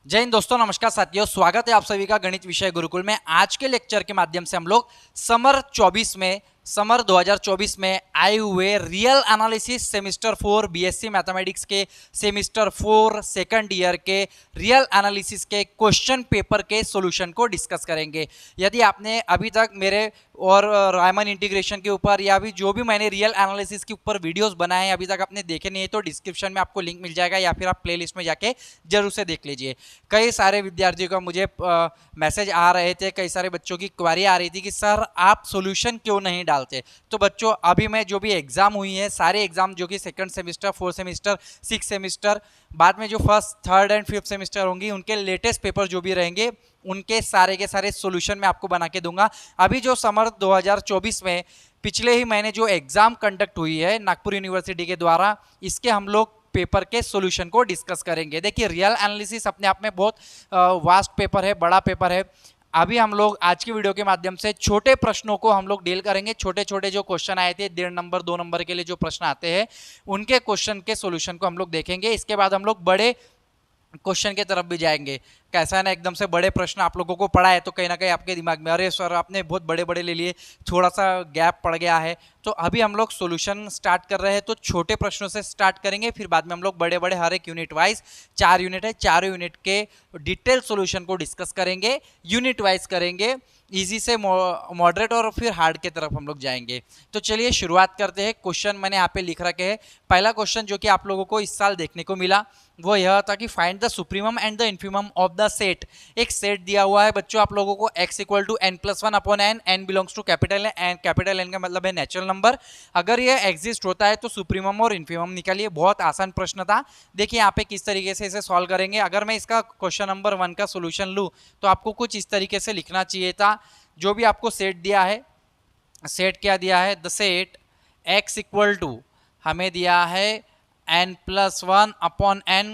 जय हिंद दोस्तों, नमस्कार साथियों, स्वागत है आप सभी का गणित विषय गुरुकुल में। आज के लेक्चर के माध्यम से हम लोग समर 2024 में आए हुए real analysis semester 4 BSc mathematics के सेमिस्टर 4 सेकंड ईयर के रियल एनालिसिस के क्वेश्चन पेपर के सॉल्यूशन को डिस्कस करेंगे। यदि आपने अभी तक मेरे और रायमन इंटीग्रेशन के ऊपर या भी जो भी मैंने रियल एनालिसिस के ऊपर वीडियोस बनाए हैं अभी तक आपने देखे नहीं है तो डिस्क्रिप्शन में आपको लिंक मिल जाएगा या फिर आप प्लेलिस्ट में जाके जरूर से देख लीजिए। कई सारे विद्यार्थियों का मुझे मैसेज आ रहे थे, कई सारे बच्चों की क्वेरी आ रही थी कि सर आप सॉल्यूशन क्यों नहीं डालते। तो बच्चों, अभी मैं जो भी एग्जाम हुई है, सारे एग्जाम जो कि second semester, fourth semester, six semester, बाद में जो first third and fifth semester होंगी, उनके लेटेस्ट पेपर जो भी रहेंगे उनके सारे के सारे सॉल्यूशन मैं आपको बना के दूंगा। अभी जो समर 2024 में पिछले ही महीने जो एग्जाम कंडक्ट हुई है नागपुर यूनिवर्सिटी के द्वारा, इसके हम लोग पेपर के सॉल्यूशन को डिस्कस करेंगे। देखिए, रियल एनालिसिस अपने आप में बहुत वास्ट पेपर है, बड़ा पेपर है। अभी हम लोग आज की वीडियो के माध्यम से छोटे प्रश्नों को हम लोग डील करेंगे। छोटे छोटे जो क्वेश्चन आए थे 1.5 नंबर 2 नंबर के लिए जो प्रश्न आते हैं उनके क्वेश्चन के सॉल्यूशन को हम लोग देखेंगे। इसके बाद हम लोग बड़े क्वेश्चन की तरफ भी जाएंगे। कैसा है ना, एकदम से बड़े प्रश्न आप लोगों को पढ़ा है तो कहीं ना कहीं आपके दिमाग में अरे सर आपने बहुत बड़े बड़े ले लिए, थोड़ा सा गैप पड़ गया है। तो अभी हम लोग सॉल्यूशन स्टार्ट कर रहे हैं तो छोटे प्रश्नों से स्टार्ट करेंगे, फिर बाद में हम लोग बड़े बड़े हर एक यूनिट वाइज 4 यूनिट है, चारों यूनिट के डिटेल सॉल्यूशन को डिस्कस करेंगे, यूनिट वाइज करेंगे, इजी से मॉडरेट और फिर हार्ड की तरफ हम लोग जाएंगे। तो चलिए शुरुआत करते हैं। क्वेश्चन मैंने यहाँ पे लिख रखे हैं। पहला क्वेश्चन जो कि आप लोगों को इस साल देखने को मिला वो यह था कि find the supremum and the infimum of the set. एक सेट दिया हुआ है बच्चों आप लोगों को x equal to n+1 upon n, n belongs to capital N, capital N का मतलब है नेचुरल नंबर। अगर ये एग्जिस्ट होता है तो सुप्रीमम और इन्फीमम निकालिए। बहुत आसान प्रश्न था। देखिए यहाँ पे किस तरीके से इसे सॉल्व करेंगे। अगर मैं इसका क्वेश्चन नंबर 1 का सोल्यूशन लूँ तो आपको कुछ इस तरीके से लिखना चाहिए था। जो भी आपको सेट दिया है, सेट क्या दिया है, the set x equal to हमें दिया है n+1 upon n,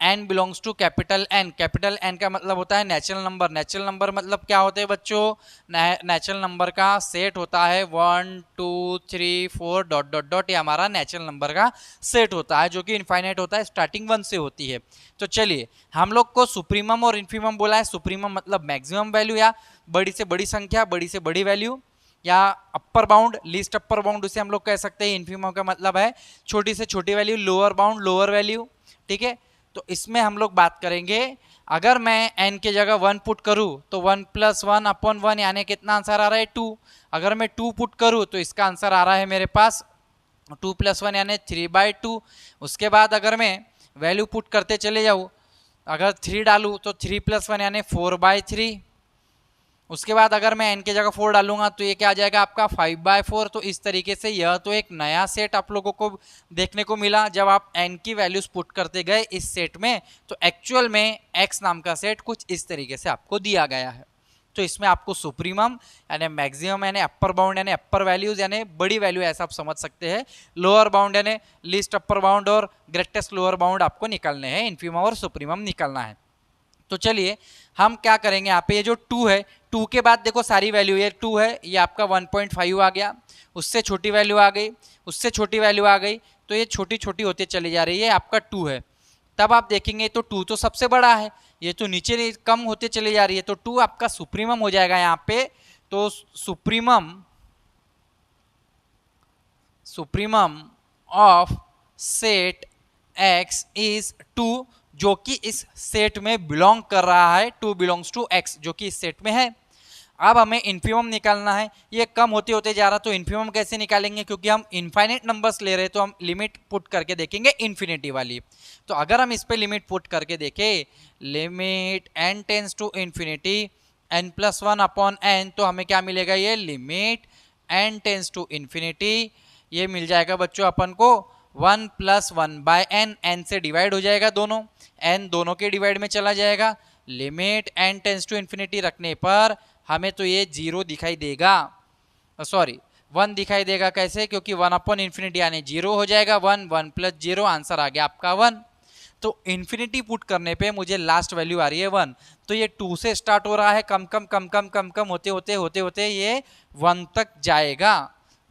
n belongs to capital N. Capital N का मतलब होता है नेचुरल नंबर। नेचुरल नंबर मतलब क्या होते हैं बच्चों, नेचुरल नंबर का सेट होता है 1 2 3 4 डॉट डॉट डॉट, ये हमारा नेचुरल नंबर का सेट होता है जो कि इनफाइनाइट होता है, स्टार्टिंग 1 से होती है। तो चलिए, हम लोग को सुप्रीमम और इन्फीमम बोला है। सुप्रीमम मतलब मैक्सिमम वैल्यू या बड़ी से बड़ी संख्या, बड़ी से बड़ी वैल्यू, या upper bound, least upper bound उसे हम लोग कह सकते हैं। इन्फीमम का मतलब है छोटी से छोटी value, lower bound lower value. ठीक है, तो इसमें हम लोग बात करेंगे। अगर मैं n की जगह 1 पुट करूं तो 1+1 अपॉन 1 यानी कितना आंसर आ रहा है 2। अगर मैं 2 पुट करूं तो इसका आंसर आ रहा है मेरे पास 2+1 यानी 3/2। उसके बाद अगर मैं वैल्यू पुट करते चले जाऊं, अगर 3 डालूं तो 3+1 यानी 4/3। उसके बाद अगर मैं n की जगह 4 डालूंगा तो ये क्या आ जाएगा आपका 5/4। तो इस तरीके से यह तो एक नया सेट आप लोगों को देखने को मिला। जब आप n की वैल्यूज पुट करते गए इस सेट में तो एक्चुअल में x नाम का सेट कुछ इस तरीके से आपको दिया गया है। तो इसमें आपको सुप्रीमम यानी मैक्सिमम यानी अपर बाउंड यानी अपर वैल्यूज यानी बड़ी वैल्यू ऐसा आप समझ सकते हैं, लोअर बाउंड यानी लीस्ट अपर बाउंड और ग्रेटेस्ट लोअर बाउंड आपको निकालने हैं, इन्फीमम और सुप्रीमम निकालना है। तो चलिए हम क्या करेंगे, यहाँ पे ये जो 2 है, 2 के बाद देखो सारी वैल्यू, ये 2 है, ये आपका 1.5 आ गया, उससे छोटी वैल्यू आ गई, उससे छोटी वैल्यू आ गई, तो ये छोटी छोटी होती चली जा रही है, आपका 2 है। तब आप देखेंगे तो 2 तो सबसे बड़ा है, ये तो नीचे कम होते चली जा रही है, तो 2 आपका सुप्रीमम हो जाएगा यहाँ पे। तो supremum of set x is 2, जो कि इस सेट में बिलोंग कर रहा है, 2 बिलोंग्स टू x जो कि इस सेट में है। अब हमें इन्फीमम निकालना है। ये कम होते होते जा रहा, तो इन्फीमम कैसे निकालेंगे, क्योंकि हम इनफाइनाइट नंबर्स ले रहे हैं तो हम लिमिट पुट करके देखेंगे इन्फिनिटी वाली। तो अगर हम इस पे लिमिट पुट करके देखें, limit n tends to infinity n+1 upon n, तो हमें क्या मिलेगा, ये limit n tends to infinity, ये मिल जाएगा बच्चों अपन को 1+1/n, n से डिवाइड हो जाएगा दोनों, n दोनों के डिवाइड में चला जाएगा। Limit n tends to infinity रखने पर हमें तो ये 0 दिखाई देगा, सॉरी 1 दिखाई देगा। कैसे, क्योंकि 1 अपॉन इन्फिनिटी यानी 0 हो जाएगा, 1 1 + 0 आंसर आ गया आपका 1। तो इन्फिनिटी पुट करने पे मुझे लास्ट वैल्यू आ रही है 1। तो ये 2 से स्टार्ट हो रहा है, कम कम कम कम कम कम होते होते ये 1 तक जाएगा,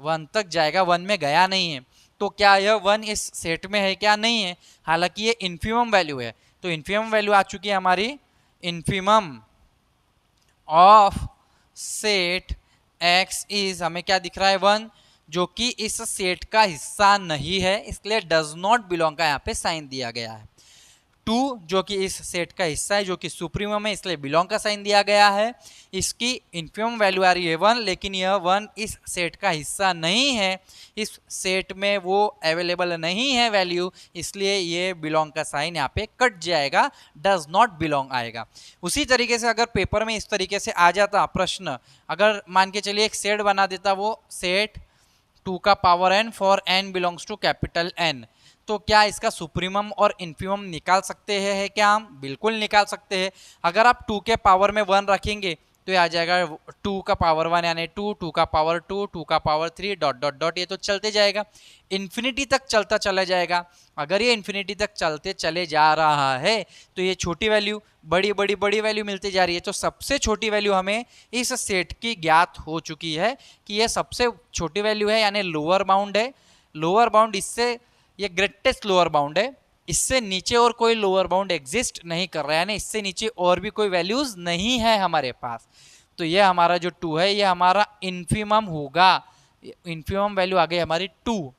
1 तक जाएगा, 1 में गया नहीं है। तो क्या यह 1 इस सेट में है, क्या नहीं है, हालांकि ये इन्फीमम वैल्यू है, तो इन्फीमम वैल्यू आ चुकी है हमारी, infimum of set x is, हमें क्या दिख रहा है 1, जो कि इस सेट का हिस्सा नहीं है, इसलिए डज नॉट बिलोंग का यहाँ पे साइन दिया गया है। 2 जो कि इस सेट का हिस्सा है, जो कि सुप्रीमम है, इसलिए बिलोंग का साइन दिया गया है। इसकी इन्फीमम वैल्यू आ रही है 1, लेकिन यह 1 इस सेट का हिस्सा नहीं है, इस सेट में वो अवेलेबल नहीं है वैल्यू, इसलिए ये बिलोंग का साइन यहाँ पे कट जाएगा, डज नॉट बिलोंग आएगा। उसी तरीके से अगर पेपर में इस तरीके से आ जाता प्रश्न, अगर मान के चलिए एक सेट बना देता, वो सेट 2 का power n for n belongs to capital N, तो क्या इसका सुप्रीमम और इन्फीमम निकाल सकते हैं क्या हम? बिल्कुल निकाल सकते हैं। अगर आप 2 के पावर में 1 रखेंगे तो ये आ जाएगा 2 का पावर 1 यानी 2, 2 का पावर 2, 2 का पावर 3 डॉट डॉट डॉट, ये तो चलते जाएगा, इन्फिनिटी तक चलता चला जाएगा। अगर ये इन्फिनिटी तक चलते चले जा रहा है तो ये छोटी वैल्यू बड़ी बड़ी बड़ी वैल्यू मिलती जा रही है। तो सबसे छोटी वैल्यू हमें इस सेट की ज्ञात हो चुकी है कि ये सबसे छोटी वैल्यू है, यानी लोअर बाउंड है। लोअर बाउंड इससे, ये ग्रेटेस्ट लोअर बाउंड है, इससे नीचे और कोई लोअर बाउंड एग्जिस्ट नहीं कर रहा है, यानी इससे नीचे और भी कोई वैल्यूज नहीं है हमारे पास। तो ये हमारा जो 2 है, ये हमारा इन्फीमम होगा। इन्फीमम वैल्यू आ गई हमारी 2।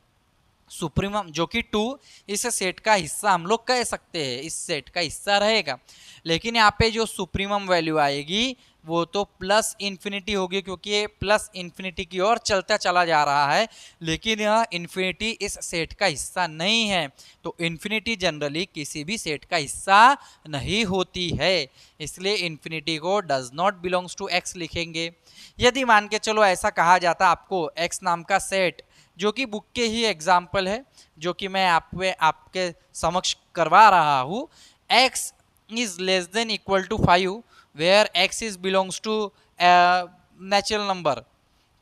सुप्रीमम जो कि 2 इस सेट का हिस्सा हम लोग कह सकते हैं, इस सेट का हिस्सा रहेगा। लेकिन यहाँ पे जो सुप्रीमम वैल्यू आएगी वो तो प्लस इन्फिनिटी होगी, क्योंकि ये प्लस इन्फिनिटी की ओर चलता चला जा रहा है, लेकिन यह इन्फिनिटी इस सेट का हिस्सा नहीं है। तो इन्फिनिटी जनरली किसी भी सेट का हिस्सा नहीं होती है, इसलिए इन्फिनिटी को does not belongs to X लिखेंगे। यदि मान के चलो ऐसा कहा जाता आपको एक्स नाम का सेट, जो कि बुक के ही एग्जाम्पल है, जो कि मैं आपके समक्ष करवा रहा हूँ, x is less than equal to 5 where x is belongs to natural number,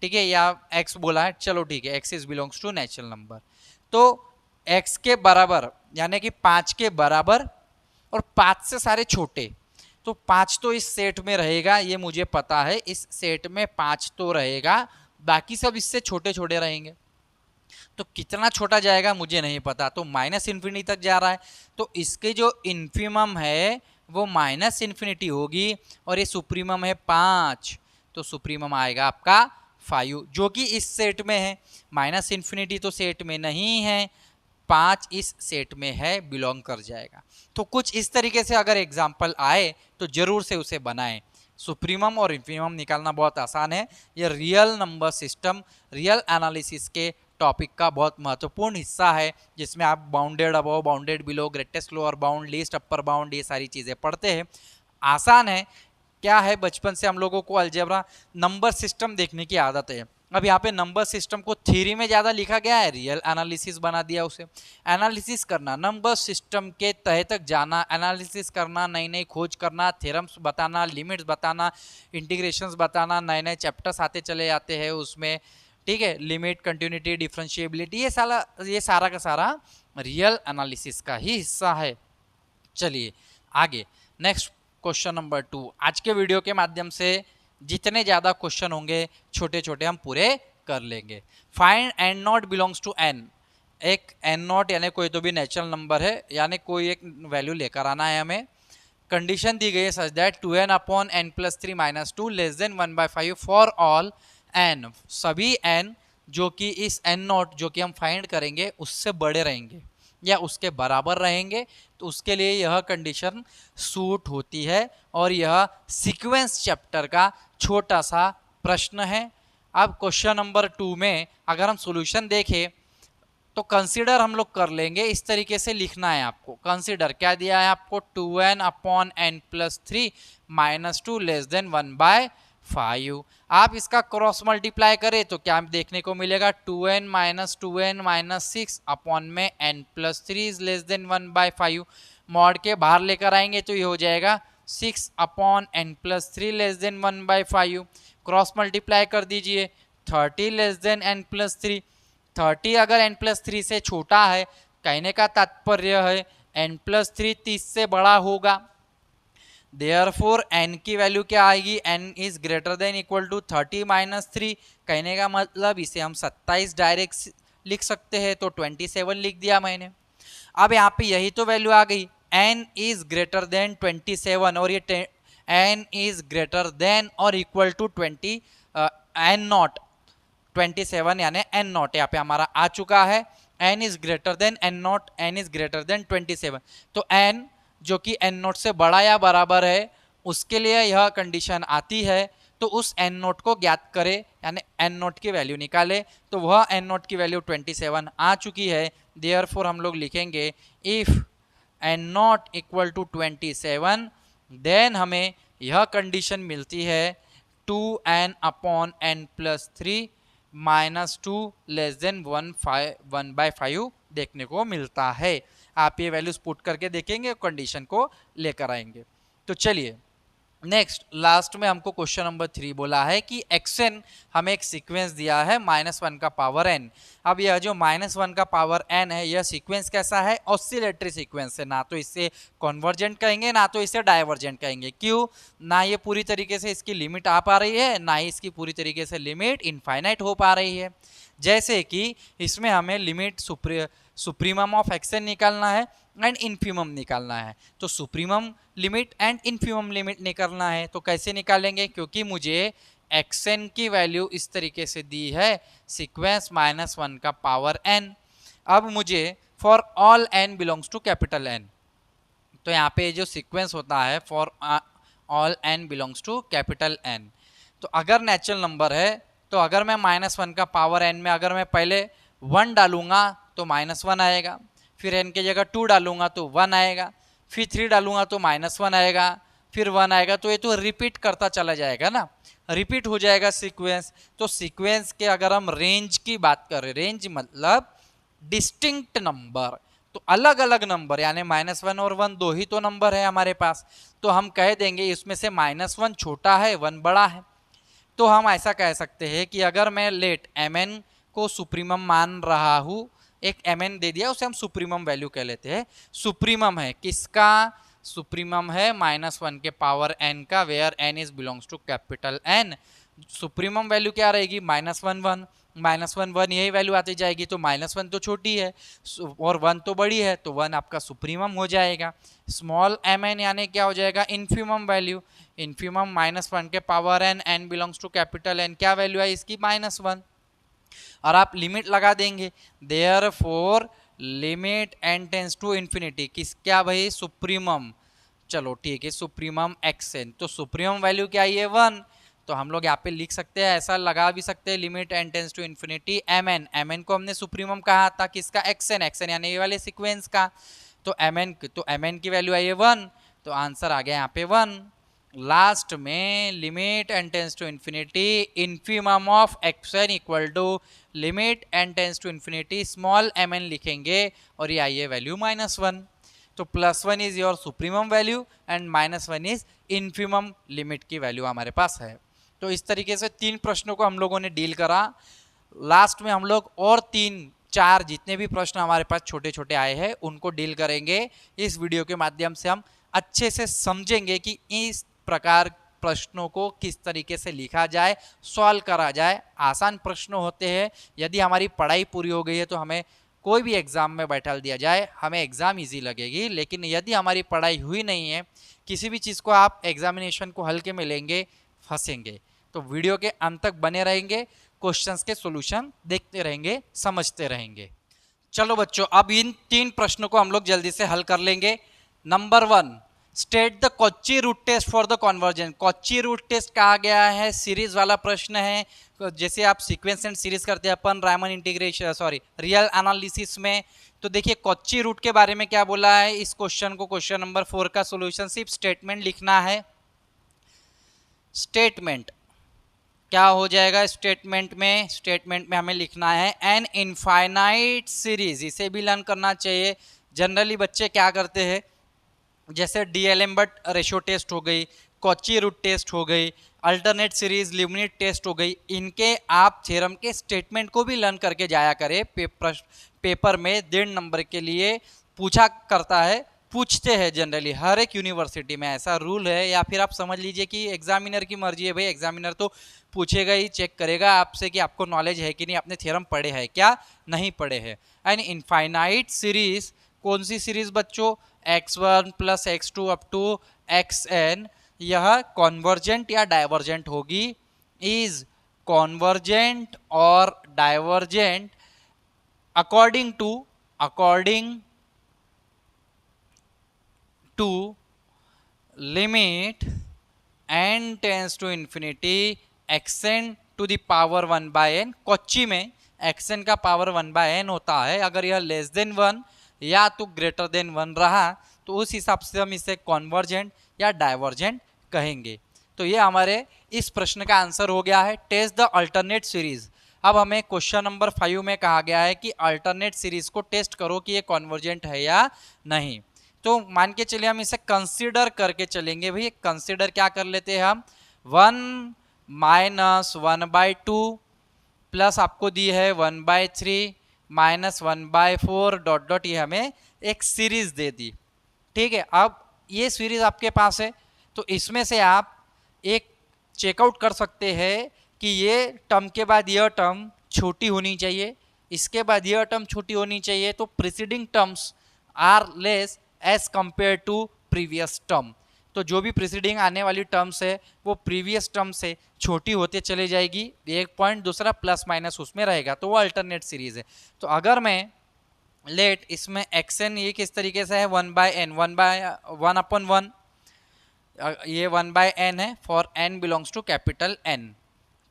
ठीक है, या x बोला है, चलो ठीक है, x is belongs to natural number. तो x के बराबर यानी कि 5 के बराबर और 5 से सारे छोटे, तो 5 तो इस सेट में रहेगा, ये मुझे पता है, इस सेट में 5 तो रहेगा, बाकी सब इससे छोटे छोटे रहेंगे। तो कितना छोटा जाएगा मुझे नहीं पता, तो माइनस इन्फिनिटी तक जा रहा है, तो इसके जो इन्फीमम है वो माइनस इन्फिनिटी होगी, और ये सुप्रीमम है 5, तो सुप्रीमम आएगा आपका 5, जो कि इस सेट में है। माइनस इन्फिनिटी तो सेट में नहीं है, 5 इस सेट में है, बिलोंग कर जाएगा। तो कुछ इस तरीके से अगर एग्जाम्पल आए तो जरूर से उसे बनाएं। सुप्रीमम और इन्फीमम निकालना बहुत आसान है, ये real number system, real analysis के टॉपिक का बहुत महत्वपूर्ण हिस्सा है, जिसमें आप bounded above, bounded below, greatest lower bound, least upper bound, ये सारी चीज़ें पढ़ते हैं। आसान है, क्या है, बचपन से हम लोगों को अलजेब्रा नंबर सिस्टम देखने की आदत है। अब यहाँ पे नंबर सिस्टम को थ्योरी में ज़्यादा लिखा गया है, रियल एनालिसिस बना दिया उसे। एनालिसिस करना, नंबर सिस्टम के तह तक जाना, एनालिसिस करना, नई नई खोज करना, थ्योरम्स बताना, लिमिट्स बताना, इंटीग्रेशंस बताना, नए नए चैप्टर्स आते चले जाते हैं उसमें, ठीक है, लिमिट, कंटिन्यूटी, डिफरेंशिएबिलिटी, ये सारा का सारा रियल एनालिसिस का ही हिस्सा है। चलिए आगे, नेक्स्ट क्वेश्चन नंबर 2। आज के वीडियो के माध्यम से जितने ज़्यादा क्वेश्चन होंगे छोटे छोटे हम पूरे कर लेंगे। Find N naught belongs to N, एक एन नॉट यानी कोई तो भी नेचुरल नंबर है, यानी कोई एक वैल्यू लेकर आना है हमें। कंडीशन दी गई है such that 2n upon n plus 3 minus 2 less than 1/5 for all n, सभी n जो कि इस n नॉट जो कि हम फाइंड करेंगे उससे बड़े रहेंगे या उसके बराबर रहेंगे, तो उसके लिए यह कंडीशन सूट होती है, और यह सीक्वेंस चैप्टर का छोटा सा प्रश्न है। अब क्वेश्चन नंबर 2 में अगर हम सॉल्यूशन देखें तो कंसीडर हम लोग कर लेंगे, इस तरीके से लिखना है आपको। कंसीडर क्या दिया है आपको, 2n upon n plus 3 minus 2 less than 1/5। आप इसका क्रॉस मल्टीप्लाई करें तो क्या देखने को मिलेगा, 2n minus 2n minus 6 upon में n plus 3 is less than 1/5। Mod के बाहर लेकर आएंगे तो ये हो जाएगा 6 upon n plus 3 less than 1/5। Cross multiply कर दीजिए, 30 लेस देन n प्लस 3। 30 अगर n प्लस 3 से छोटा है, कहने का तात्पर्य है n प्लस 3 30 से बड़ा होगा। देयरफॉर n की वैल्यू क्या आएगी, n is greater than equal to 30 minus 3, कहने का मतलब इसे हम 27 डायरेक्ट लिख सकते हैं, तो 27 लिख दिया मैंने। अब यहाँ पे यही तो वैल्यू आ गई, n इज ग्रेटर देन 27 और ये n इज ग्रेटर देन और इक्वल टू 20 n नॉट 27 यानी n नॉट यहाँ पे हमारा आ चुका है। n is greater then n not, n is greater then 27, तो n जो कि n नॉट से बड़ा या बराबर है उसके लिए यह कंडीशन आती है। तो उस n नोट को ज्ञात करें यानी n नोट की वैल्यू निकाले, तो वह n नोट की वैल्यू 27 आ चुकी है। देयरफॉर हम लोग लिखेंगे if n naught equal to 27 then हमें यह कंडीशन मिलती है 2n upon n plus 3 minus 2 less than 1/5 देखने को मिलता है। आप ये वैल्यूज पुट करके देखेंगे, कंडीशन को लेकर आएंगे। तो चलिए नेक्स्ट लास्ट में हमको क्वेश्चन नंबर 3 बोला है कि xn हमें एक सीक्वेंस दिया है -1 का पावर n। अब यह जो -1 का पावर n है यह सीक्वेंस कैसा है? ऑसिलेटरी सीक्वेंस है। ना तो इसे कन्वर्जेंट कहेंगे ना तो इसे डाइवर्जेंट कहेंगे। क्यों? ना ये पूरी तरीके से इसकी लिमिट आ पा रही है, ना ही इसकी पूरी तरीके से लिमिट इनफाइनाइट हो पा रही है। जैसे कि इसमें हमें लिमिट सुप्रीमम ऑफ xn निकालना है एंड इन्फीमम निकालना है। तो supremum limit and infimum limit निकालना है, तो कैसे निकालेंगे? क्योंकि मुझे xn की वैल्यू इस तरीके से दी है सीक्वेंस -1 का पावर n। अब मुझे for all n belongs to capital n, तो यहाँ पे जो सीक्वेंस होता है for all n belongs to capital n, तो अगर नेचुरल नंबर है तो अगर मैं -1 का पावर n में अगर मैं पहले 1 डालूंगा तो -1 आएगा, फिर n की जगह 2 डालूंगा तो 1 आएगा, फिर 3 डालूंगा तो -1 आएगा, फिर 1 आएगा। तो ये तो रिपीट करता चला जाएगा ना, रिपीट हो जाएगा सीक्वेंस। तो सीक्वेंस के अगर हम रेंज की बात करें, रेंज मतलब डिस्टिंक्ट नंबर, तो अलग अलग नंबर यानी -1 और 1 दो ही तो नंबर है हमारे पास, तो हम कह देंगे इसमें से -1 छोटा है 1 बड़ा है। तो हम ऐसा कह सकते हैं कि अगर मैं लेट mn को सुप्रीमम मान रहा हूँ, एक mn दे दिया उसे हम सुप्रीमम वैल्यू कह लेते हैं। सुप्रीमम है किसका? सुप्रीमम है -1 के पावर n का, where n is belongs to capital n। Supremum value क्या रहेगी? -1 1 1 यही वैल्यू आती जाएगी, तो -1 तो छोटी है और 1 तो बड़ी है, तो 1 आपका सुप्रीमम हो जाएगा। स्मॉल mn यानी क्या हो जाएगा? Infimum value. इन्फीमम -1 के power n, n belongs to capital n, क्या वैल्यू है इसकी? -1। और आप लिमिट लगा देंगे, therefore limit n tends to infinity किस क्या भाई? सुप्रीमम। चलो ठीक है, सुप्रीमम xn, तो सुप्रीमम वैल्यू क्या है? 1। तो हम लोग यहाँ पे लिख सकते हैं, ऐसा लगा भी सकते हैं, limit n tends to infinity mn को हमने सुप्रीमम कहा था किसका? xn यानी ये वाले सीक्वेंस का। तो mn की वैल्यू है 1, तो आंसर आ गया यहाँ पे 1। लास्ट में limit n tends to infinity infimum of xn equal to limit n tends to infinity small mn लिखेंगे और ये आई है वैल्यू -1। तो +1 is your supremum value and -1 is infimum limit की वैल्यू हमारे पास है। तो इस तरीके से 3 प्रश्नों को हम लोगों ने डील करा। लास्ट में हम लोग और 3-4 जितने भी प्रश्न हमारे पास छोटे छोटे आए हैं उनको डील करेंगे। इस वीडियो के माध्यम से हम अच्छे से समझेंगे कि इस प्रकार प्रश्नों को किस तरीके से लिखा जाए, सॉल्व करा जाए। आसान प्रश्न होते हैं, यदि हमारी पढ़ाई पूरी हो गई है तो हमें कोई भी एग्जाम में बैठा दिया जाए हमें एग्जाम इजी लगेगी। लेकिन यदि हमारी पढ़ाई हुई नहीं है, किसी भी चीज़ को आप एग्जामिनेशन को हल्के में लेंगे, फंसेंगे। तो वीडियो के अंत तक बने रहेंगे, क्वेश्चंस के सॉल्यूशन देखते रहेंगे, समझते रहेंगे। चलो बच्चों, अब इन 3 प्रश्नों को हम लोग जल्दी से हल कर लेंगे। Number 1, state the Cauchy root test for the convergence. Cauchy root test कहा गया है, सीरीज वाला प्रश्न है। जैसे आप सीक्वेंस एंड सीरीज करते हैं अपन रायमन इंटीग्रेशन रियल एनालिसिस में, तो देखिए कॉची रूट के बारे में क्या बोला है इस क्वेश्चन को। क्वेश्चन नंबर 4 का सॉल्यूशन सिर्फ स्टेटमेंट लिखना है। स्टेटमेंट क्या हो जाएगा? स्टेटमेंट में हमें लिखना है एन इनफाइनाइट सीरीज। इसे भी लर्न करना चाहिए। जनरली बच्चे क्या करते हैं, जैसे डीएलएम्बर्ट रेशियो टेस्ट हो गई, कॉची रूट टेस्ट हो गई, अल्टरनेट सीरीज लिमिट टेस्ट हो गई, इनके आप थ्योरम के स्टेटमेंट को भी लर्न करके जाया करें। पेपर में 1.5 नंबर के लिए पूछा करता है, पूछते हैं जनरली हर एक यूनिवर्सिटी में, ऐसा रूल है। या फिर आप समझ लीजिए कि एग्जामिनर की मर्जी है, भाई एग्जामिनर तो पूछेगा ही, चेक करेगा आपसे कि आपको नॉलेज है कि नहीं, आपने थ्योरम पढ़े हैं क्या, नहीं पढ़े हैं। एंड इनफाइनाइट सीरीज कौन सी सीरीज बच्चों? x1 plus x2 up to xn, यह कॉन्वर्जेंट या डाइवर्जेंट होगी, इज कॉन्वर्जेंट और divergent according to limit n tends to infinity xn to the power 1/n। Cauchy में xn का पावर 1/n होता है। अगर यह लेस देन 1 या तो ग्रेटर देन 1 रहा तो उस हिसाब से हम इसे कॉन्वर्जेंट या डाइवर्जेंट कहेंगे। तो ये हमारे इस प्रश्न का आंसर हो गया है। Test the alternate series. अब हमें क्वेश्चन नंबर 5 में कहा गया है कि अल्टरनेट सीरीज को टेस्ट करो कि ये कॉन्वर्जेंट है या नहीं। तो मान के चलिए हम इसे कंसीडर करके चलेंगे। भाई कंसीडर क्या कर लेते हैं हम, 1 माइनस 1/2 प्लस आपको दी है 1/3 माइनस 1/4 डॉट डॉट, ये हमें एक सीरीज दे दी। ठीक है, अब ये सीरीज आपके पास है तो इसमें से आप एक चेकआउट कर सकते हैं कि ये टर्म के बाद यह टर्म छोटी होनी चाहिए, इसके बाद यह टर्म छोटी होनी चाहिए, तो preceding terms are less as compare to previous term. तो जो भी प्रीसीडिंग आने वाली टर्म्स है वो प्रीवियस टर्म से छोटी होते चले जाएगी, एक पॉइंट दूसरा प्लस माइनस उसमें रहेगा, तो वो अल्टरनेट सीरीज है। तो अगर मैं लेट इसमें xn ये किस तरीके से है 1/n 1/1, ये 1/n है for n belongs to capital N।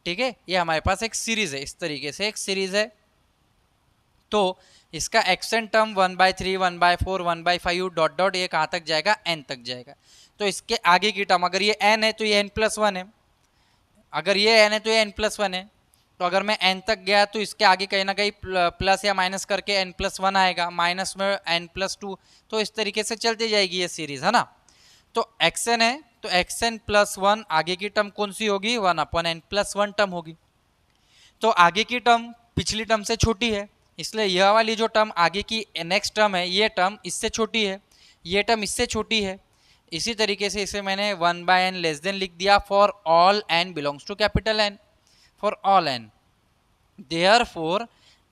ठीक है, ये हमारे पास एक सीरीज है, इस तरीके से एक सीरीज है। तो इसका xn टर्म 1/3 1/4 1/5 डॉट डॉट ये कहाँ तक जाएगा, n तक जाएगा। तो इसके आगे की टर्म अगर ये n है तो ये n+1 है, अगर ये n है तो ये n+1 है। तो अगर मैं n तक गया तो इसके आगे कहीं ना कहीं प्लस या माइनस करके n+1 आएगा, माइनस में n+2, तो इस तरीके से चलती जाएगी ये सीरीज, है ना। तो xn है तो xn+1 आगे की टर्म कौन सी होगी, 1/n+1 टर्म होगी। तो आगे की टर्म पिछली टर्म से छोटी है, इसलिए यह वाली जो टर्म आगे की नेक्स्ट टर्म है ये टर्म इससे छोटी है, ये टर्म इससे छोटी है। इसी तरीके से इसे मैंने 1/n लेस देन लिख दिया for all n belongs to capital N, for all n। Therefore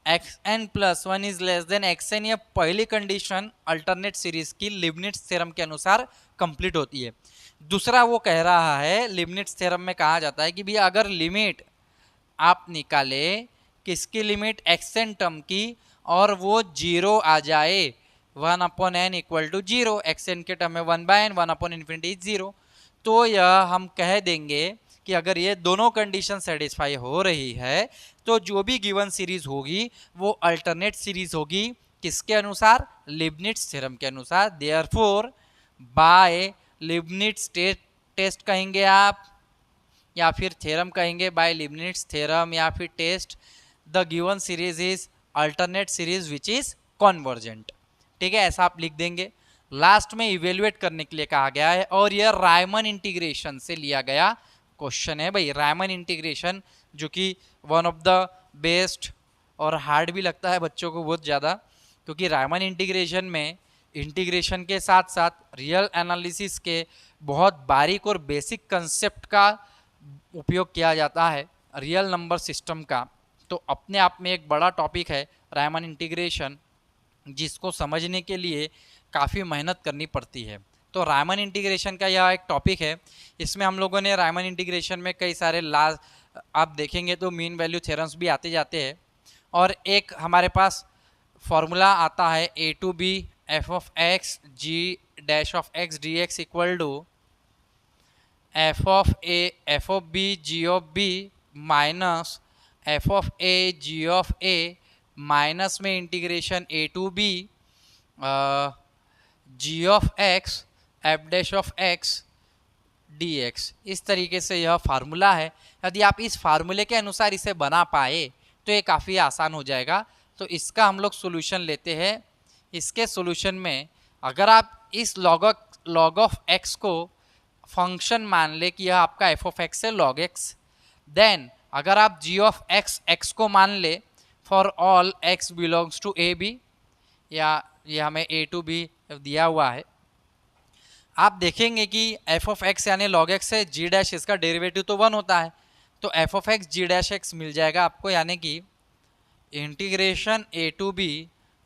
xn+1 is less than xn, ये पहली कंडीशन अल्टरनेट सीरीज की लिबनिट्ज थ्योरम के अनुसार कंप्लीट होती है। दूसरा वो कह रहा है, लिबनिट्ज थ्योरम में कहा जाता है कि भैया अगर लिमिट आप निकाले किसकी, लिमिट xn टर्म की, और वो 0 आ जाए 1/n इक्वल टू 0, xn के टर्म में 1/n 1/∞ 0, तो यह हम कह देंगे कि अगर ये दोनों कंडीशन सेटिस्फाई हो रही है तो जो भी गिवन सीरीज होगी वो अल्टरनेट सीरीज होगी, किसके अनुसार, लिबनिट्ज थ्योरम के अनुसार। देयरफॉर बाय लिबनिट्ज टेस्ट कहेंगे आप या फिर थ्योरम कहेंगे, बाय लिबनिट्ज थ्योरम या फिर test, the given series is alternate series which is convergent. ठीक है, ऐसा आप लिख देंगे। लास्ट में इवेल्युएट करने के लिए कहा गया है और यह रायमन इंटीग्रेशन से लिया गया क्वेश्चन है। भाई रायमन इंटीग्रेशन जो कि वन ऑफ द बेस्ट और हार्ड भी लगता है बच्चों को बहुत ज़्यादा, क्योंकि रायमन इंटीग्रेशन में इंटीग्रेशन के साथ साथ रियल एनालिसिस के बहुत बारीक और बेसिक कंसेप्ट का उपयोग किया जाता है, रियल नंबर सिस्टम का। तो अपने आप में एक बड़ा टॉपिक है रायमन इंटीग्रेशन, जिसको समझने के लिए काफ़ी मेहनत करनी पड़ती है। तो रायमन इंटीग्रेशन का यह एक टॉपिक है। इसमें हम लोगों ने रायमन इंटीग्रेशन में कई सारे आप देखेंगे तो मीन वैल्यू थ्योरम्स भी आते जाते हैं, और एक हमारे पास फॉर्मूला आता है a to b f of x g dash of x dx equal to f of b g of b minus f of a g of a minus में integration a to b g of x f dash of x dx। इस तरीके से यह formula है। यदि आप इस फार्मूले के अनुसार इसे बना पाए तो ये काफ़ी आसान हो जाएगा। तो इसका हम लोग सोल्यूशन लेते हैं। इसके सोल्यूशन में अगर आप इस लॉग ऑफ x को फंक्शन मान ले कि यह आपका f ऑफ x है log x, देन अगर आप g ऑफ x को मान ले for all x belongs to a b, या ये हमें a टू b दिया हुआ है, आप देखेंगे कि f ऑफ x यानी log x है, g डैश इसका डेरिवेटिव तो 1 होता है, तो f of x g dash x मिल जाएगा आपको, यानी कि integration a to b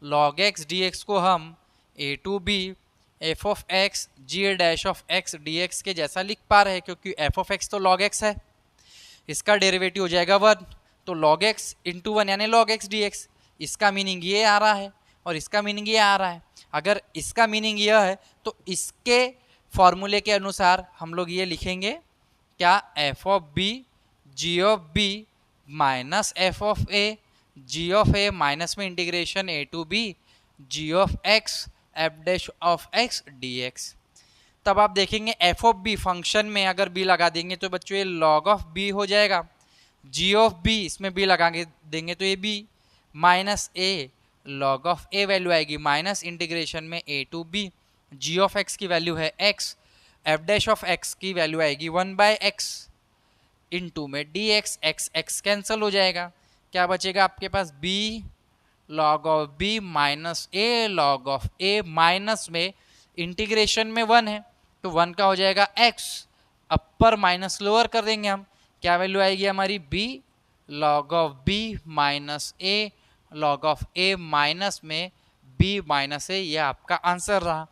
log x dx को हम a to b F of X G dash of x D X के जैसा लिख पा रहे हैं, क्योंकि एफ ऑफ एक्स तो लॉग एक्स है, इसका डेरिवेटिव हो जाएगा 1, तो लॉग एक्स इंटू 1 यानी लॉग एक्स डी एक्स। इसका मीनिंग ये आ रहा है और इसका मीनिंग ये आ रहा है। अगर इसका मीनिंग यह है तो इसके फॉर्मूले के अनुसार हम लोग ये लिखेंगे क्या, f of b g of b minus f of a g of a minus में integration a to b g of x f dash of x D x. तब आप देखेंगे एफ ऑफ बी फंक्शन में अगर B लगा देंगे तो बच्चों ये लॉग ऑफ बी हो जाएगा, जी ऑफ बी इसमें बी लगा देंगे तो ये b minus a log of a value आएगी माइनस इंटीग्रेशन में a to b g of x की वैल्यू है x, f dash of x की वैल्यू आएगी 1/x इंटू में d x, x x cancel हो जाएगा, क्या बचेगा आपके पास b log of b minus a log of a minus में इंटीग्रेशन में 1 है तो 1 का हो जाएगा x, अपर माइनस लोअर कर देंगे हम, क्या वैल्यू आएगी हमारी b log of b minus a log of a minus में b माइनस a, ये आपका आंसर रहा।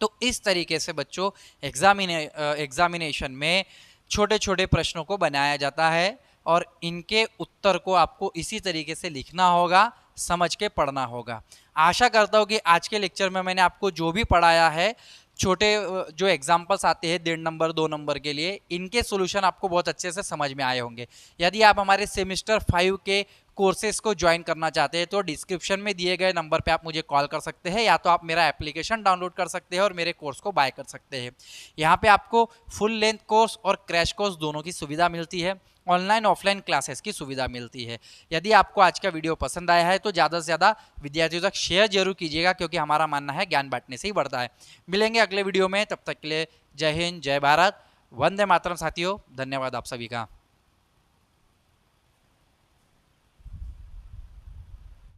तो इस तरीके से बच्चों एग्जामिनेशन में छोटे छोटे प्रश्नों को बनाया जाता है और इनके उत्तर को आपको इसी तरीके से लिखना होगा, समझ के पढ़ना होगा। आशा करता हूँ कि आज के लेक्चर में मैंने आपको जो भी पढ़ाया है, छोटे जो एग्जाम्पल्स आते हैं 1.5 नंबर 2 नंबर के लिए, इनके सॉल्यूशन आपको बहुत अच्छे से समझ में आए होंगे। यदि आप हमारे सेमेस्टर 5 के कोर्सेज को ज्वाइन करना चाहते हैं तो डिस्क्रिप्शन में दिए गए नंबर पे आप मुझे कॉल कर सकते हैं, या तो आप मेरा एप्लीकेशन डाउनलोड कर सकते हैं और मेरे कोर्स को बाय कर सकते हैं। यहाँ पे आपको फुल लेंथ कोर्स और क्रैश कोर्स दोनों की सुविधा मिलती है, ऑनलाइन ऑफलाइन क्लासेस की सुविधा मिलती है। यदि आपको आज का वीडियो पसंद आया है तो ज़्यादा से ज़्यादा विद्यार्थियों तक शेयर जरूर कीजिएगा, क्योंकि हमारा मानना है ज्ञान बांटने से ही बढ़ता है। मिलेंगे अगले वीडियो में, तब तक के लिए जय हिंद जय भारत, वंदे मातरम साथियों, धन्यवाद आप सभी का।